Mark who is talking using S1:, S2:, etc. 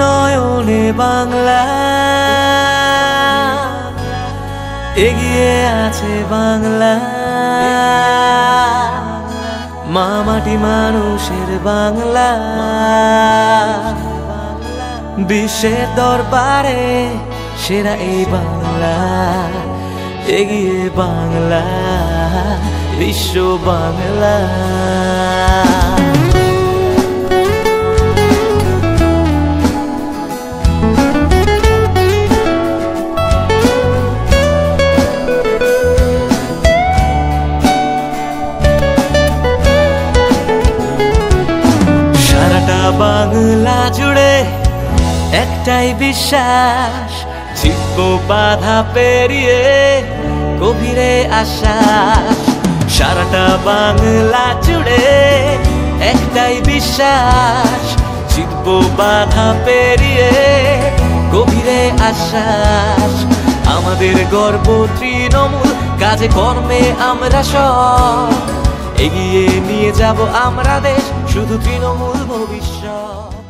S1: নয়নে বাংলা, এগিয়ে আছে বাংলা, মা মাটি মানুষের বাংলা, বিশ্বের দরবারে সেরা এই বাংলা, এগিয়ে বাংলা, বিশ্ব বাংলা। সারাটা বাংলা জুড়ে একটাই বিশ্বাস, জিতবো বাধা পেরিয়ে গভীরে আশ্বাস। সারাটা বাংলা জুড়ে একটাই বিশ্বাস, জিতবো বাধা পেরিয়ে গভীরে আশ্বাস। আমাদের গর্ব তৃণমূল, কাজে কর্মে আমরা সব, এগিয়ে নিয়ে যাব আমরা দেশ, শুধু তৃণমূল ভবিষ্যৎ।